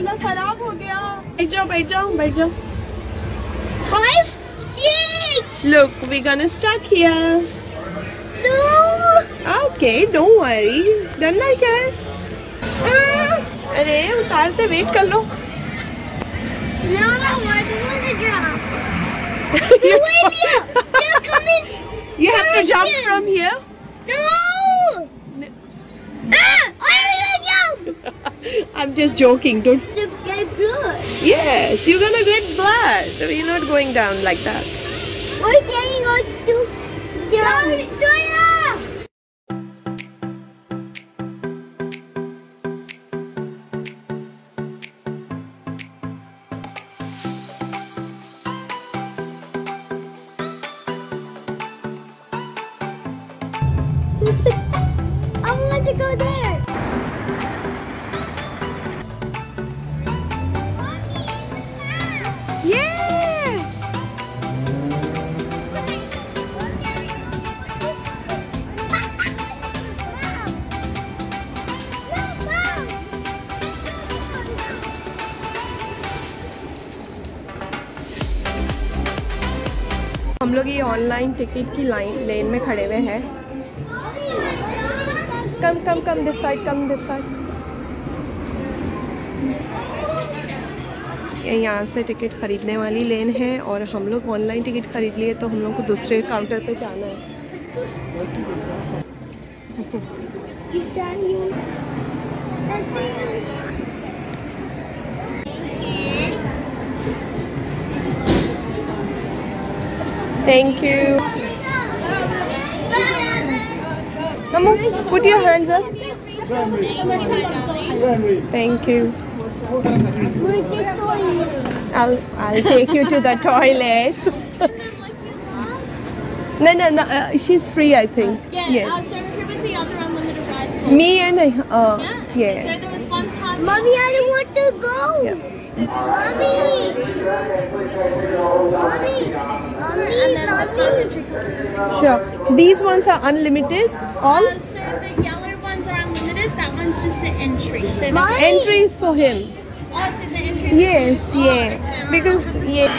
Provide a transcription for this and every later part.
ना खराब हो गया। बैठ जाओ बैठ जाओ बैठ जाओ। 5, 6. Look, we're gonna stuck here. No. Okay, don't worry. डरना क्या है? अरे उतारते वेट कर लो। No, I don't want to jump. Wait here. They're coming. You have to jump from here. No. I want to jump. I'm just joking. Don't. To get blood. Yes, you're gonna get blood. You're not going down like that. We're getting us to jump. Join us. I want to go there. Yes. हम लोग ये online ticket की लेन में खड़े हुए हैं। Come this side, come this side. यहाँ से टिकट ख़रीदने वाली लेन है और हम लोग ऑनलाइन टिकट ख़रीद लिए तो हम लोग को दूसरे काउंटर पे जाना है। Thank you. Come on, put your hands up. Thank you. I'll take you to the toilet. No. She's free, I think. Yeah. Yes. So who was the other unlimited rides? Me and yeah. So there was one part. Mommy, I don't want to go. Yeah. Mommy. And then the puppetry courses. Sure. These ones are unlimited. All So the yellow ones are unlimited. That one's just the entry. So the Mommy. entry is for him. oh, so the entry. is Yes, the same. Oh, yeah. okay. Because yeah.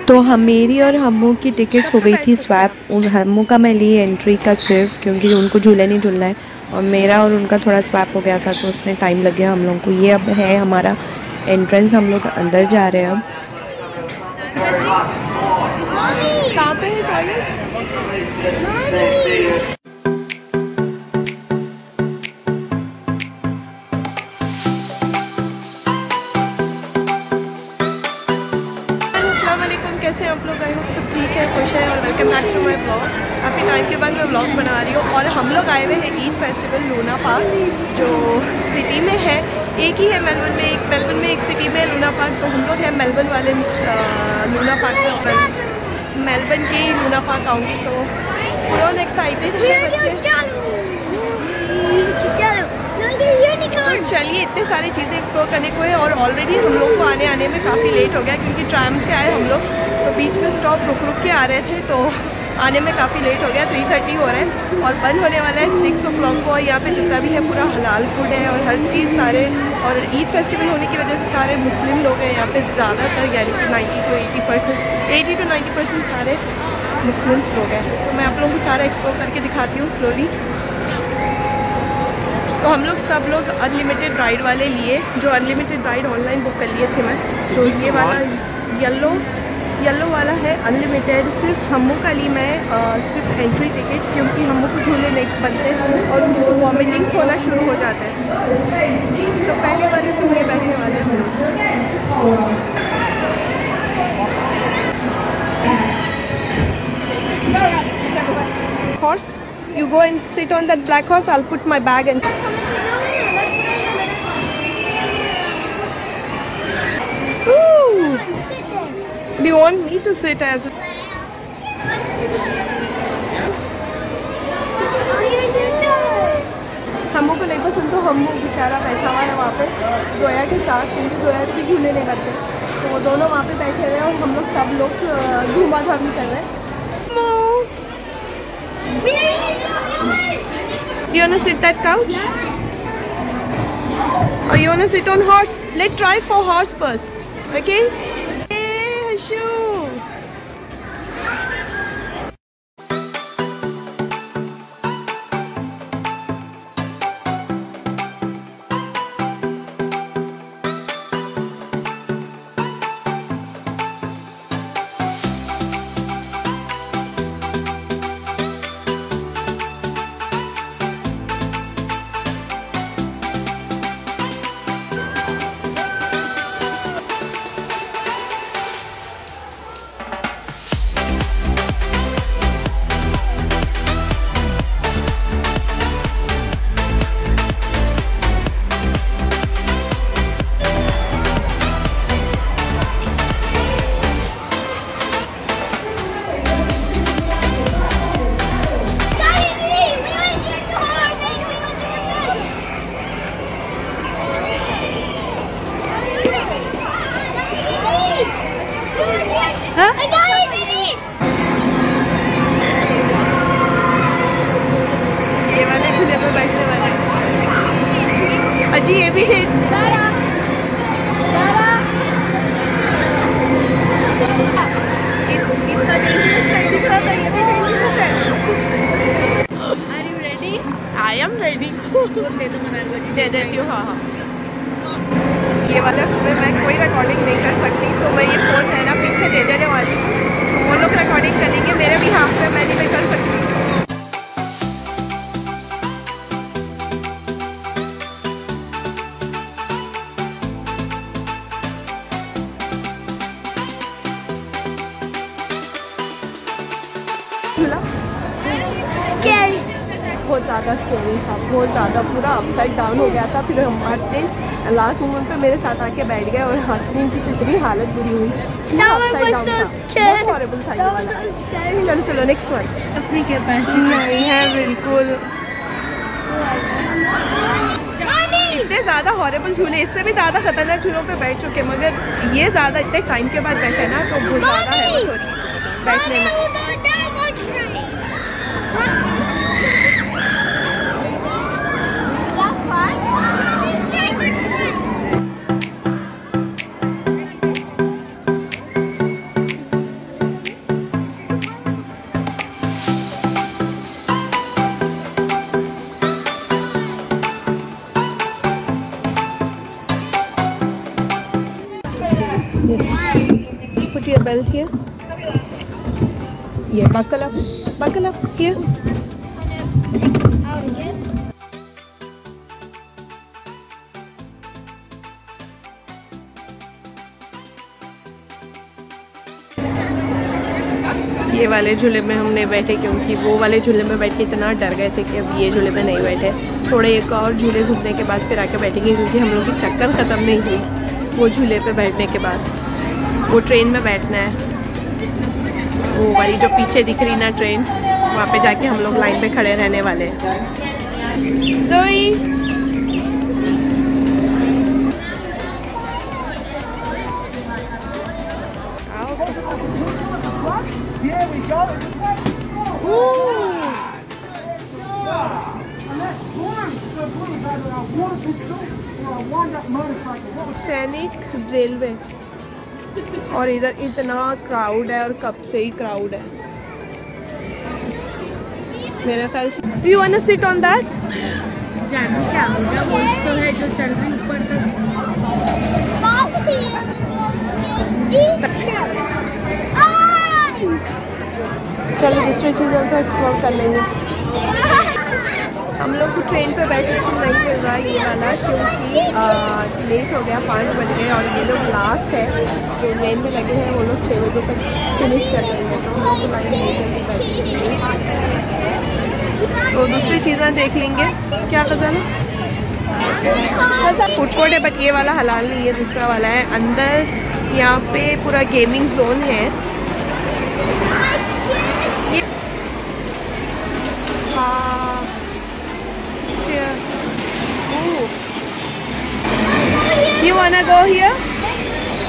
तो मेरी और हम्मू की tickets हो गई थी swap. Hammu का मैं ली entry का सिर्फ क्योंकि उनको झूले नहीं झूलना है और मेरा और उनका थोड़ा स्वैप हो गया था तो उसमें टाइम लग गया हम लोगों को। ये अब है हमारा एंट्रेंस, हम लोग अंदर जा रहे हैं अब। कहाँ पे है टॉयलेट? कैसे हैं आप लोग? आई होप सब ठीक है, खुश है और welcome back to my blog. काफ़ी टाइम के बाद मैं ब्लॉग बना रही हूँ और हम लोग आए हुए हैं ईद फेस्टिवल लूना पार्क जो सिटी में है। एक ही है मेलबर्न में, एक सिटी में लूना पार्क। तो हम लोग हैं मेलबर्न वाले लूना पार्क में। मेलबर्न के लूना पार्क आऊँगी तो फुल एक्साइटेड है बच्चे। तो चलिए, इतने सारी चीज़ें एक्सप्लोर करने को है और ऑलरेडी हम लोग को आने में काफ़ी लेट हो गया क्योंकि ट्रैम से आए हम लोग तो बीच में स्टॉप रुक के आ रहे थे तो आने में काफ़ी लेट हो गया। 3:30 हो रहा है और बंद होने वाला है 6 o'clock को। और यहाँ पे जितना भी है पूरा हलाल फूड है और हर चीज़ सारे, और ईद फेस्टिवल होने की वजह से सारे मुस्लिम लोग हैं यहाँ पे ज़्यादातर, यानी कि 80 to 90% सारे मुस्लिम्स लोग हैं। तो मैं आप लोगों को सारा एक्सप्लोर करके दिखाती हूँ स्लोली। तो हम लोग सब लोग अनलिमिटेड राइड वाले लिए, जो अनलिमिटेड राइड ऑनलाइन बुक कर लिए थे मैं। तो ये वाला येलो वाला है अनलिमिटेड। सिर्फ हम्मू का ली मैं सिर्फ एंट्री टिकट क्योंकि हम्मू को झूले नहीं बनते और उनको वॉमिटिंग्स होना शुरू हो जाते हैं। तो पहले वाले पे ये बैठने वाले हम लोग। Horse, you go and sit on that black horse. I'll put my bag and ooh. Do you want me to sit as हमको को नहीं पसंद तो हम बेचारा बैठा हुआ है वहाँ पे जोया के साथ, क्योंकि जोया के भी झूले नहीं बनते, तो वो दोनों वहाँ पे बैठे हुए हैं और हम लोग सब लोग घूमा-घामी कर रहे हैं। You wanna sit that couch? Or you wanna sit on horse? Let's try for horse first. Okay? Hey, Hashu. अजी ये भी है। इतना डेंजरस नहीं दिख रहा था, ये भी डेंजरस है। Are you ready? I am ready। दे दो मनारवा जी। दे देती हूँ, हाँ हाँ। ये वाला सुबह मैं कोई रिकॉर्डिंग नहीं कर सकती, तो मैं ये फ़ोन है ना पीछे दे देने वाली हूँ, तो वो लोग रिकॉर्डिंग कर लेंगे, मेरे भी हाथ में मैं नहीं कर सकती। बहुत ज़्यादा स्केरी था, बहुत ज़्यादा, पूरा अपसाइड डाउन हो गया था। फिर हम हसनीन लास्ट मोमेंट पे मेरे साथ आके बैठ गए और हसनीन की कितनी हालत बुरी हुई, अपसाइड डाउन था, बहुत हॉरिबल था ये वाला। चलो चलो नेक्स्ट वन। अपनी कैपेसिटी नहीं है बिल्कुल, इतने ज़्यादा हॉरिबल झूले, इससे भी ज़्यादा खतरनाक झूलों पे बैठ चुके, मगर ये ज़्यादा इतने टाइम के बाद बैठे ना, तो बहुत ज़्यादा है हो रही बैठने में। Yes. Put your belt here. Yeah, buckle up here. ये वाले झूले में हम नहीं बैठे, क्योंकि वो वाले झूले में बैठ के इतना डर गए थे कि अब ये झूले में नहीं बैठे। थोड़े एक और झूले घूमने के बाद फिर आके बैठेंगे, क्योंकि हम लोग की चक्कर ख़त्म नहीं हुई वो झूले पे बैठने के बाद। वो ट्रेन में बैठना है, वो वाली जो पीछे दिख रही ना ट्रेन, वहाँ पे जाके हम लोग लाइन पे खड़े रहने वाले हैं। ज़ोई सैनिक रेलवे, और इधर इतना क्राउड है और कब से ही क्राउड है मेरे ख्याल से। Do you wanna sit on that? जानो क्या होगा, वो तो है जो चल रही ऊपर तक। चलो दूसरी चीज़ों को एक्सप्लोर कर लेंगे। हम लोग को ट्रेन पे बैठने को नहीं मिल रहा ये वाला, क्योंकि लेट हो गया, 5 बज गए और ये लोग लास्ट है, जो लेन में लगे हैं वो लोग 6 बजे तक फिनिश कर देंगे, तो हम लोग को लाइन नहीं जल्दी बैठेंगे। तो दूसरी चीज़ें देख लेंगे। क्या खजाना फूड कोर्ट है, बट ये वाला हलाल नहीं है, दूसरा वाला है। अंदर यहाँ पे पूरा गेमिंग जोन है। हाँ You wanna go here?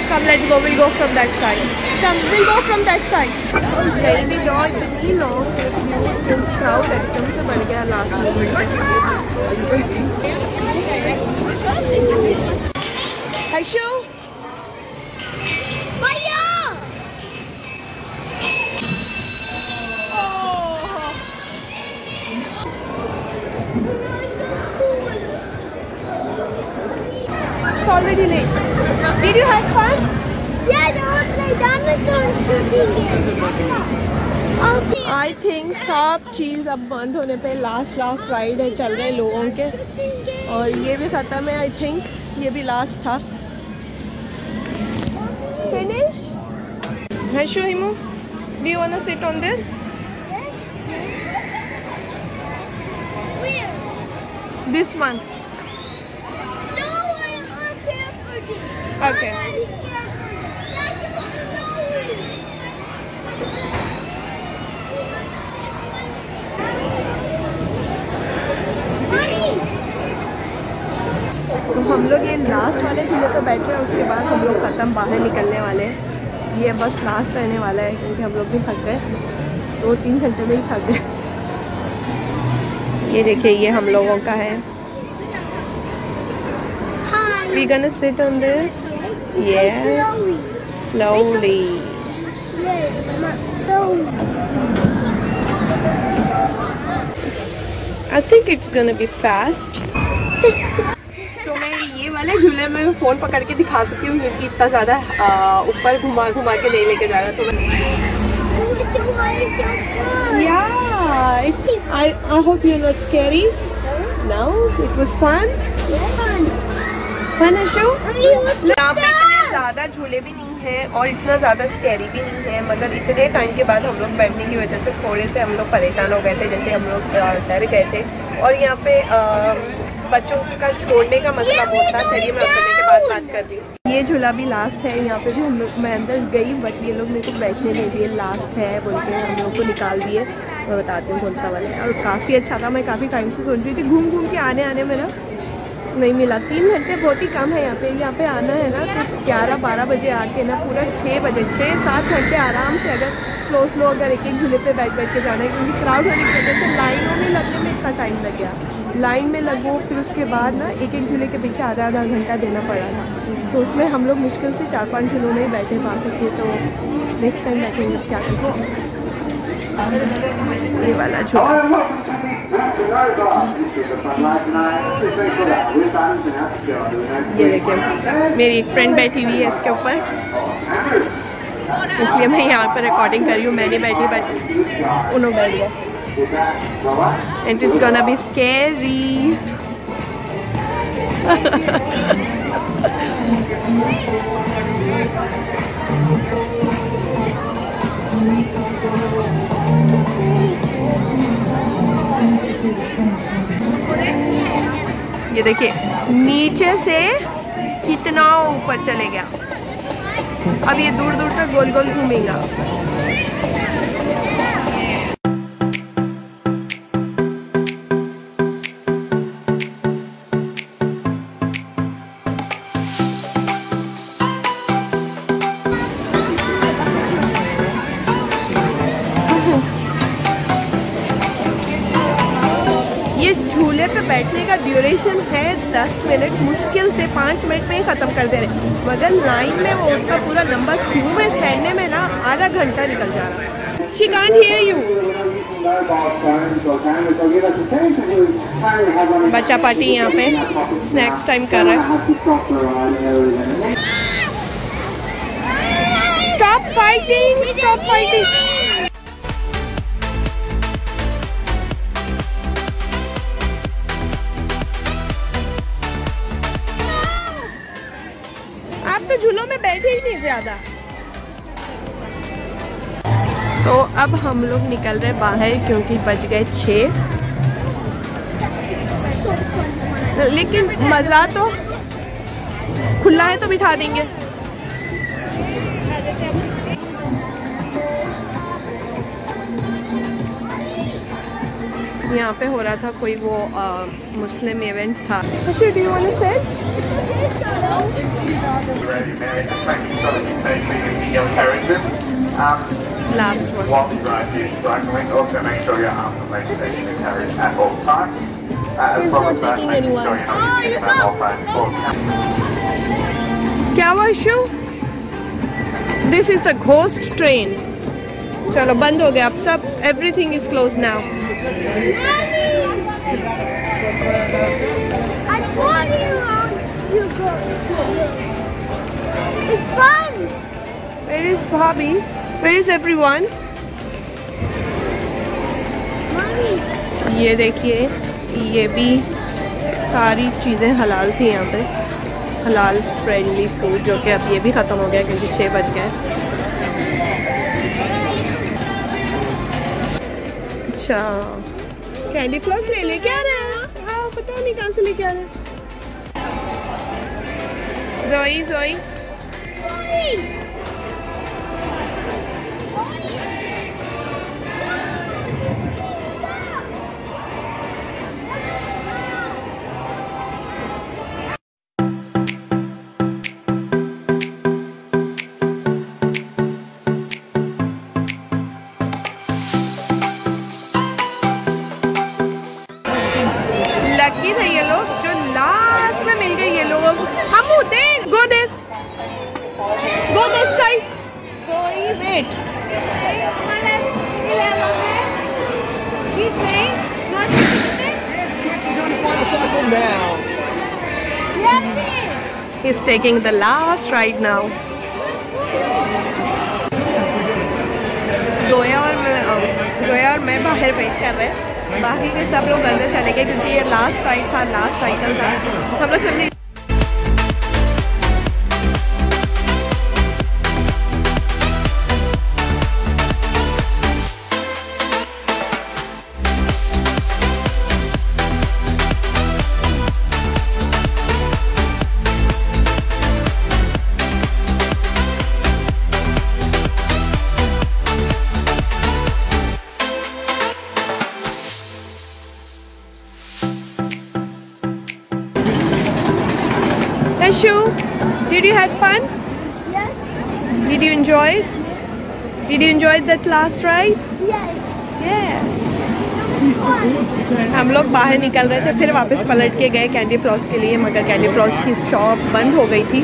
Come, let's go. We'll go from that side. Come, we'll go from that side. Baby doll, इतनी long crowd एकदम से बढ़ गया last moment में. Haishu. It's already late. Did you have fun? Yeah, there was like dinosaur shooting here. Okay. I think सब चीज़ अब बंद होने पे लास्ट राइड है चल रहे लोगों के और ये भी ख़त्म है. I think ये भी लास्ट था. Finish? Haishu, Himu, do you wanna sit on this? Where? This one. No, I'm scared for this. Okay. I'm scared for this. तो हम लोग ये लास्ट वाले झूले पे बैठ रहे हैं. उसके बाद हम लोग ख़त्म बाहर निकलने वाले हैं. ये बस लास्ट रहने वाला है क्योंकि हम लोग भी थक गए. 2-3 घंटे में ही थक गए. ये देखिए ये हम लोगों का है. We gonna sit on this? Yes. Slowly. I think it's gonna be fast. तो मैं ये वाले झूले में फ़ोन पकड़ के दिखा सकती हूँ क्योंकि इतना ज़्यादा ऊपर घुमा के नहीं लेके जा रहा. तो मैं I hope you're not scary. No, it was fun. Fun है शो. यहाँ पे इतने ज़्यादा झूले भी नहीं हैं और इतना ज़्यादा स्कैरी भी नहीं है. मगर इतने टाइम के बाद हम लोग बैठने की वजह से थोड़े से हम लोग परेशान हो गए थे. जैसे हम लोग डर गए थे. और यहाँ पे बच्चों का छोड़ने का मसला बहुत था. चलिए मैं उतरने के बाद बात कर रही हूँ. ये झूला भी लास्ट है. यहाँ पे भी हम लोग मैं अंदर गई बट ये लोग मेरे को बैठने नहीं दिए. लास्ट है बोल के हम लोग को निकाल दिए. मैं बताती हूँ कौन सा वाला है. और काफ़ी अच्छा था. मैं काफ़ी टाइम से सोच रही थी घूम के आने में ना नहीं मिला. 3 घंटे बहुत ही कम है. यहाँ पे आना है ना तो 11-12 बजे आके ना पूरा 6 बजे 6-7 घंटे आराम से अगर स्लो अगर एक झूले पे बैठ के जाना है क्योंकि क्राउड होने की वजह से लाइनों में लगने में इतना टाइम लग गया. लाइन में लगो फिर उसके बाद ना एक झूले के पीछे आधा घंटा देना पड़ा था. तो उसमें हम लोग मुश्किल से 4-5 झूलों में ही बैठे पाते थे. तो नेक्स्ट टाइम बैठेंगे क्या कर सकते. ये वाला झूला ये देखिए मेरी एक फ्रेंड बैठी हुई है इसके ऊपर इसलिए मैं यहाँ पर रिकॉर्डिंग कर रही हूँ. मैं नहीं बैठी बट उन्होंने बैठ गए. And it's gonna be scary. ये देखिए नीचे से कितना ऊपर चले गया. अब ये दूर तक गोल घूमेगा. झूले पे बैठने का ड्यूरेशन है 10 मिनट. मुश्किल से 5 मिनट में ही ख़त्म कर दे रहे. मगर लाइन में वो उसका पूरा लंबा क्यू में ठहरने में ना आधा घंटा निकल जा रहा है. She can't hear you. बच्चा पार्टी यहाँ पे स्नैक्स टाइम कर रहा है. Stop fighting! Stop fighting! तो झूलों में बैठे ही नहीं ज़्यादा. तो अब हम लोग निकल रहे बाहर क्योंकि बज गए 6. लेकिन मज़ा तो खुला है तो बिठा देंगे. यहाँ पे हो रहा था कोई वो मुस्लिम इवेंट था. Should you want to sit? just making sure that you stay clear in your carriages. Last one. While you drive here cycling, also make sure your arms and legs stay in the carriage at all times. He's not taking anyone. Sure you're not using your mobile phone or क्या हुआ issue? This is the ghost train. चलो बंद हो गया अब सब. Everything is closed now. I told you go. It's fun. Where is Bobby? Where is everyone? Mommy. ये देखिए, ये भी सारी चीज़ें हलाल थी यहाँ पे. हलाल फ्रेंडली फूड, जो कि अब ये भी ख़त्म हो गया क्योंकि 6 बज गए. अच्छा, कैंडी फ्लॉस ले लेके आ रहे हैं. हाँ, पता नहीं कहाँ से लेके आ रहे हैं. जोई जोई लकी थे ये लोग जो लास्ट में मिल गए. ये लोग हम होते गो देर side. Sorry, wait. He's saying, not Cycle now. That's it. He's taking the last ride now. Zoya और मैं बाहर वेट कर रहे हैं. बाकी के सब लोग अंदर चले गए क्योंकि ये लास्ट राइड था, लास्ट साइकिल था. हम लोग सब Ashu, did you have fun? Yes. Did you enjoy it? Did you enjoy that last ride? Yes. Yes. हम लोग बाहर निकल रहे थे, फिर वापस पलट के गए कैंडी फ्लॉस के लिए, मगर कैंडी फ्लॉस की शॉप बंद हो गई थी.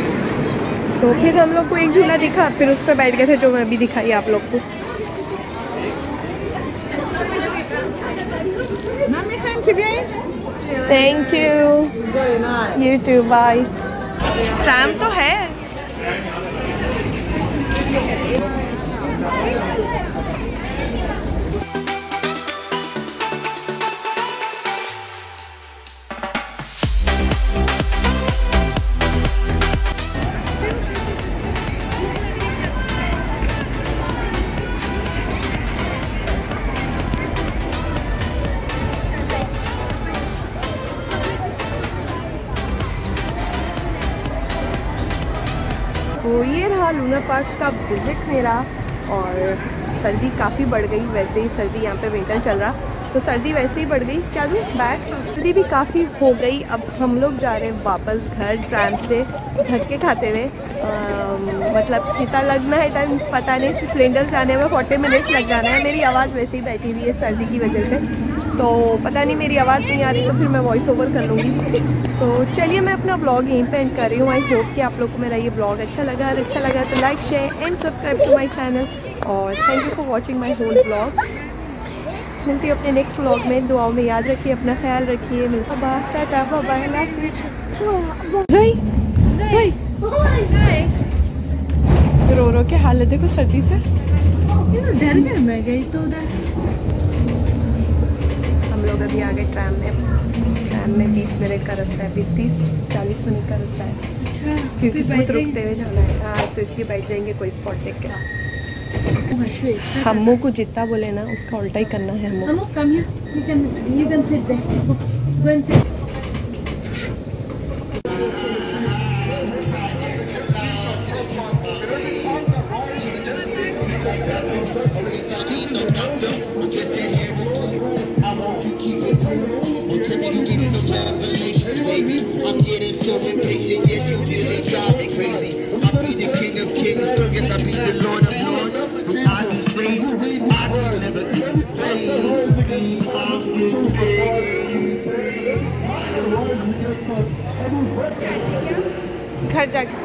तो फिर हम लोग को एक झूला दिखा, फिर उस पर बैठ गए थे, जो मैं भी दिखाई आप लोग को. Thank you. You too. Bye. Tram तो है. तो ये रहा लूना पार्क का विज़िट मेरा. और सर्दी काफ़ी बढ़ गई. वैसे ही सर्दी, यहाँ पे विंटर चल रहा तो सर्दी वैसे ही बढ़ गई. क्या दूँ बैग. सर्दी भी काफ़ी हो गई. अब हम लोग जा रहे हैं वापस घर ट्रैम से धक्के खाते हुए. मतलब कितना लगना है टाइम पता नहीं. फ्लिंडर्स जाने में 40 मिनट्स लग जाना है. मेरी आवाज़ वैसे ही बैठी हुई है सर्दी की वजह से, तो पता नहीं मेरी आवाज़ नहीं आ रही तो फिर मैं वॉइस ओवर कर लूँगी. तो चलिए मैं अपना ब्लॉग यहीं पे एंड कर रही हूँ. आई होप कि आप लोग को मेरा ये ब्लॉग अच्छा लगा. अगर अच्छा लगा तो like share and subscribe to my channel. और thank you for watching my whole blog. मिलती हूँ अपने नेक्स्ट ब्लॉग में. दुआओं में याद रखिए, अपना ख्याल रखिए. मिलता बाय. Tata bye bye. जय जय. रो रो के हालत देखो सर्दी से. डर गए. मैं गई तो उधर. हम लोग अभी आ गए ट्रैम में. ट्रैम में 20 मिनट का रास्ता है. 20-30-40 मिनट का रास्ता है. अच्छा, क्योंकि बहुत रुकते हुए जाना है. हाँ, तो इसलिए बैठ जाएंगे कोई स्पॉट देख के. हमू को जितना बोले ना उसका उल्टा ही करना है. हमू come here. You can sit there. Go and sit. I'm getting so impatient, yes, you really drive me crazy. I'm pretty घर जाके